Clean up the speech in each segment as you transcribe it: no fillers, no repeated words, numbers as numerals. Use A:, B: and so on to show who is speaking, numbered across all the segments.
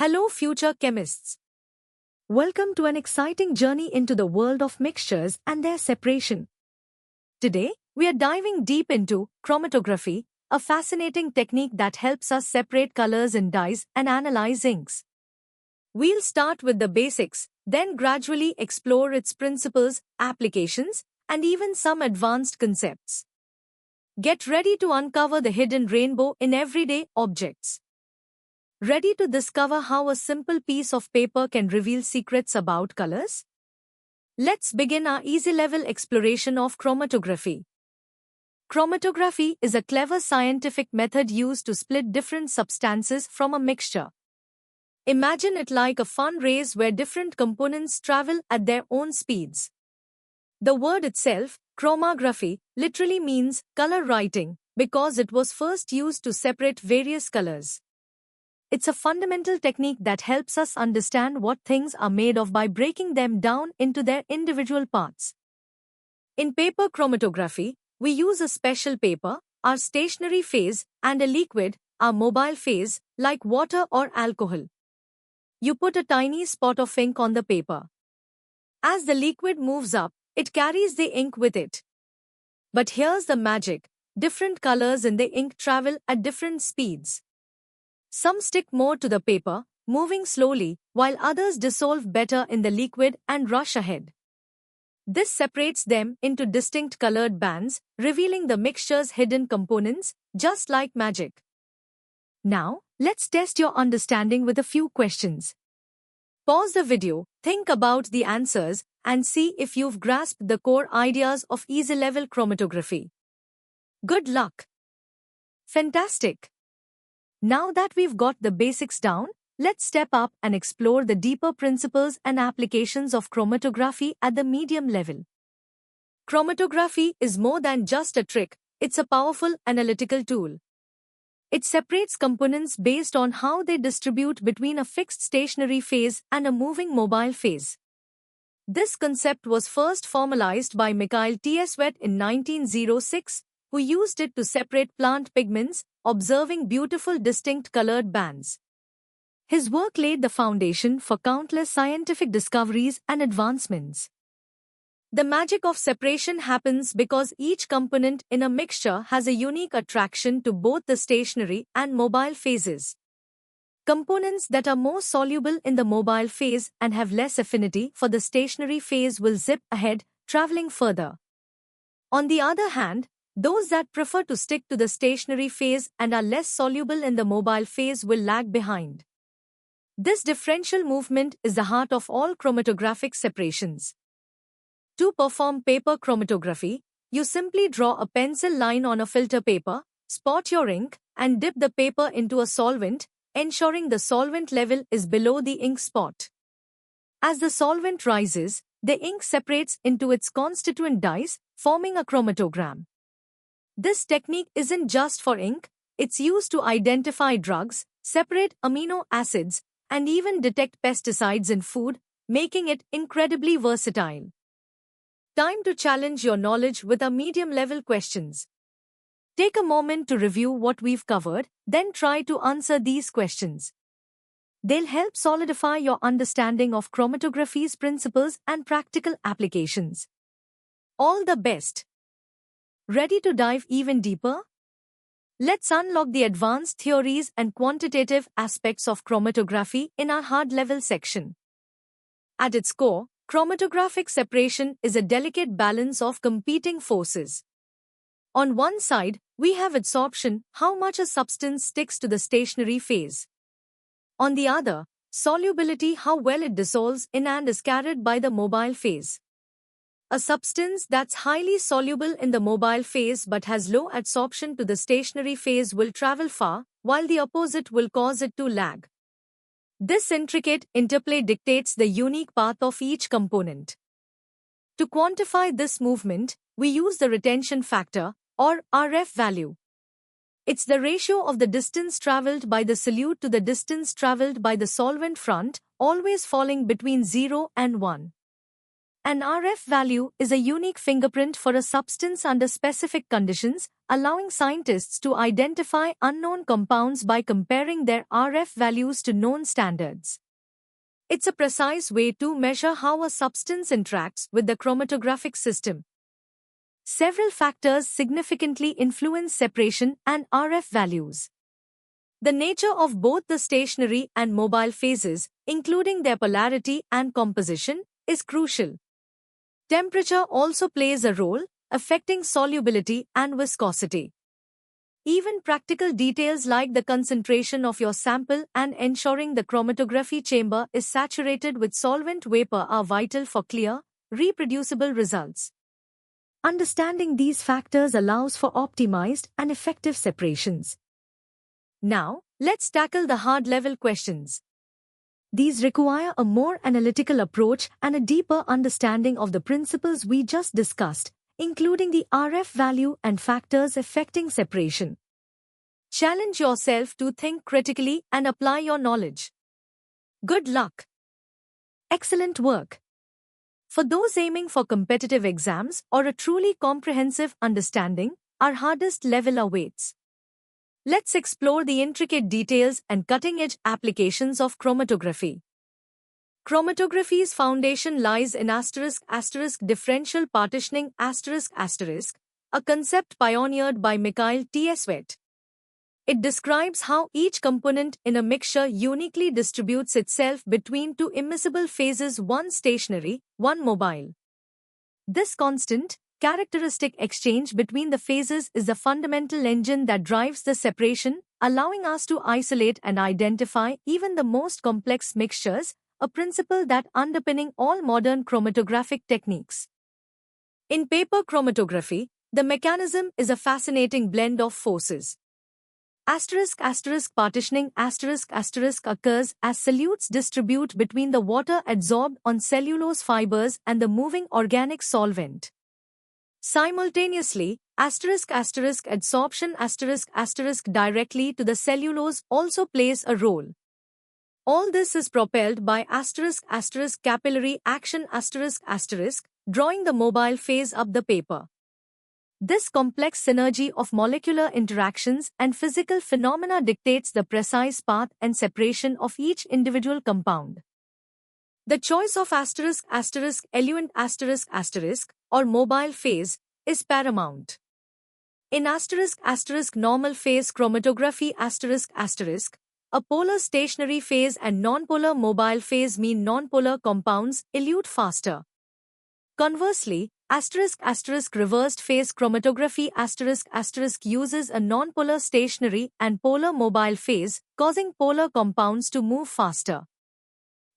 A: Hello, future chemists. Welcome to an exciting journey into the world of mixtures and their separation. Today, we are diving deep into chromatography, a fascinating technique that helps us separate colors in dyes and analyze inks. We'll start with the basics, then gradually explore its principles, applications, and even some advanced concepts. Get ready to uncover the hidden rainbow in everyday objects. Ready to discover how a simple piece of paper can reveal secrets about colors? Let's begin our easy-level exploration of chromatography. Chromatography is a clever scientific method used to split different substances from a mixture. Imagine it like a fun race where different components travel at their own speeds. The word itself, chromography, literally means color writing because it was first used to separate various colors. It's a fundamental technique that helps us understand what things are made of by breaking them down into their individual parts. In paper chromatography, we use a special paper, our stationary phase, and a liquid, our mobile phase, like water or alcohol. You put a tiny spot of ink on the paper. As the liquid moves up, it carries the ink with it. But here's the magic: different colors in the ink travel at different speeds. Some stick more to the paper, moving slowly, while others dissolve better in the liquid and rush ahead. This separates them into distinct colored bands, revealing the mixture's hidden components, just like magic. Now, let's test your understanding with a few questions. Pause the video, think about the answers, and see if you've grasped the core ideas of easy-level chromatography. Good luck! Fantastic! Now that we've got the basics down, let's step up and explore the deeper principles and applications of chromatography at the medium level. Chromatography is more than just a trick, it's a powerful analytical tool. It separates components based on how they distribute between a fixed stationary phase and a moving mobile phase. This concept was first formalized by Mikhail Tsvetak in 1906, who used it to separate plant pigments, observing beautiful distinct colored bands. His work laid the foundation for countless scientific discoveries and advancements. The magic of separation happens because each component in a mixture has a unique attraction to both the stationary and mobile phases. Components that are more soluble in the mobile phase and have less affinity for the stationary phase will zip ahead, traveling further. On the other hand, those that prefer to stick to the stationary phase and are less soluble in the mobile phase will lag behind. This differential movement is the heart of all chromatographic separations. To perform paper chromatography, you simply draw a pencil line on a filter paper, spot your ink, and dip the paper into a solvent, ensuring the solvent level is below the ink spot. As the solvent rises, the ink separates into its constituent dyes, forming a chromatogram. This technique isn't just for ink, it's used to identify drugs, separate amino acids, and even detect pesticides in food, making it incredibly versatile. Time to challenge your knowledge with our medium-level questions. Take a moment to review what we've covered, then try to answer these questions. They'll help solidify your understanding of chromatography's principles and practical applications. All the best! Ready to dive even deeper? Let's unlock the advanced theories and quantitative aspects of chromatography in our hard-level section. At its core, chromatographic separation is a delicate balance of competing forces. On one side, we have adsorption, how much a substance sticks to the stationary phase. On the other, solubility, how well it dissolves in and is carried by the mobile phase. A substance that's highly soluble in the mobile phase but has low adsorption to the stationary phase will travel far, while the opposite will cause it to lag. This intricate interplay dictates the unique path of each component. To quantify this movement, we use the retention factor, or RF value. It's the ratio of the distance traveled by the solute to the distance traveled by the solvent front, always falling between 0 and 1. An RF value is a unique fingerprint for a substance under specific conditions, allowing scientists to identify unknown compounds by comparing their RF values to known standards. It's a precise way to measure how a substance interacts with the chromatographic system. Several factors significantly influence separation and RF values. The nature of both the stationary and mobile phases, including their polarity and composition, is crucial. Temperature also plays a role, affecting solubility and viscosity. Even practical details like the concentration of your sample and ensuring the chromatography chamber is saturated with solvent vapor are vital for clear, reproducible results. Understanding these factors allows for optimized and effective separations. Now, let's tackle the hard-level questions. These require a more analytical approach and a deeper understanding of the principles we just discussed, including the RF value and factors affecting separation. Challenge yourself to think critically and apply your knowledge. Good luck! Excellent work! For those aiming for competitive exams or a truly comprehensive understanding, our hardest level awaits. Let's explore the intricate details and cutting-edge applications of chromatography. Chromatography's foundation lies in differential partitioning a concept pioneered by Mikhail Tsvetak. It describes how each component in a mixture uniquely distributes itself between two immiscible phases, one stationary, one mobile. This constant, characteristic exchange between the phases is the fundamental engine that drives the separation, allowing us to isolate and identify even the most complex mixtures, a principle that underpinning all modern chromatographic techniques. In paper chromatography, the mechanism is a fascinating blend of forces. Partitioning occurs as solutes distribute between the water adsorbed on cellulose fibers and the moving organic solvent. Simultaneously, adsorption directly to the cellulose also plays a role. All this is propelled by capillary action drawing the mobile phase up the paper. This complex synergy of molecular interactions and physical phenomena dictates the precise path and separation of each individual compound. The choice of eluent or mobile phase is paramount. In normal phase chromatography a polar stationary phase and nonpolar mobile phase mean nonpolar compounds elute faster. Conversely, reversed phase chromatography uses a nonpolar stationary and polar mobile phase, causing polar compounds to move faster.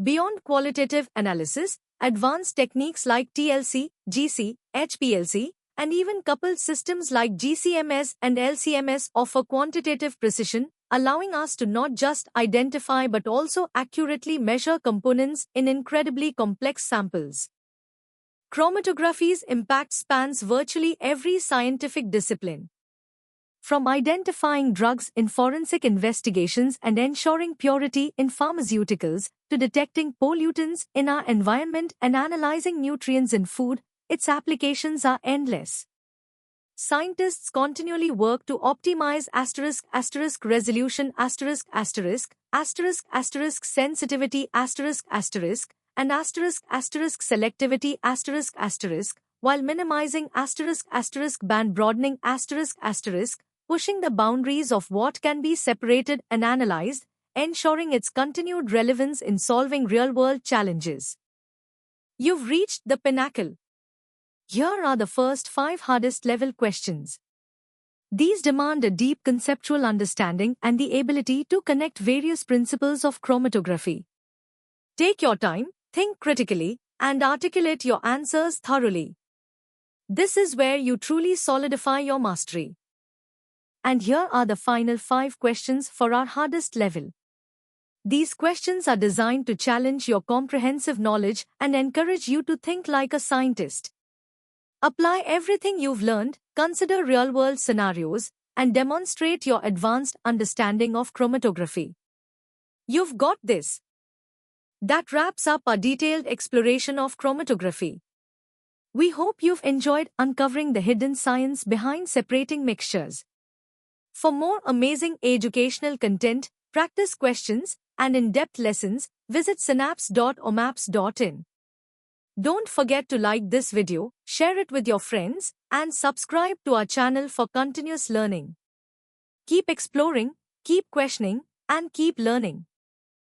A: Beyond qualitative analysis, advanced techniques like TLC, GC, HPLC, and even coupled systems like GCMS and LCMS offer quantitative precision, allowing us to not just identify but also accurately measure components in incredibly complex samples. Chromatography's impact spans virtually every scientific discipline. From identifying drugs in forensic investigations and ensuring purity in pharmaceuticals, to detecting pollutants in our environment and analyzing nutrients in food, its applications are endless. Scientists continually work to optimize resolution sensitivity and selectivity while minimizing band broadening pushing the boundaries of what can be separated and analyzed, ensuring its continued relevance in solving real-world challenges. You've reached the pinnacle. Here are the first 5 hardest level questions. These demand a deep conceptual understanding and the ability to connect various principles of chromatography. Take your time, think critically, and articulate your answers thoroughly. This is where you truly solidify your mastery. And here are the final 5 questions for our hardest level. These questions are designed to challenge your comprehensive knowledge and encourage you to think like a scientist. Apply everything you've learned, consider real-world scenarios, and demonstrate your advanced understanding of chromatography. You've got this. That wraps up our detailed exploration of chromatography. We hope you've enjoyed uncovering the hidden science behind separating mixtures. For more amazing educational content, practice questions, and in-depth lessons, visit synapse.omaps.in. Don't forget to like this video, share it with your friends, and subscribe to our channel for continuous learning. Keep exploring, keep questioning, and keep learning.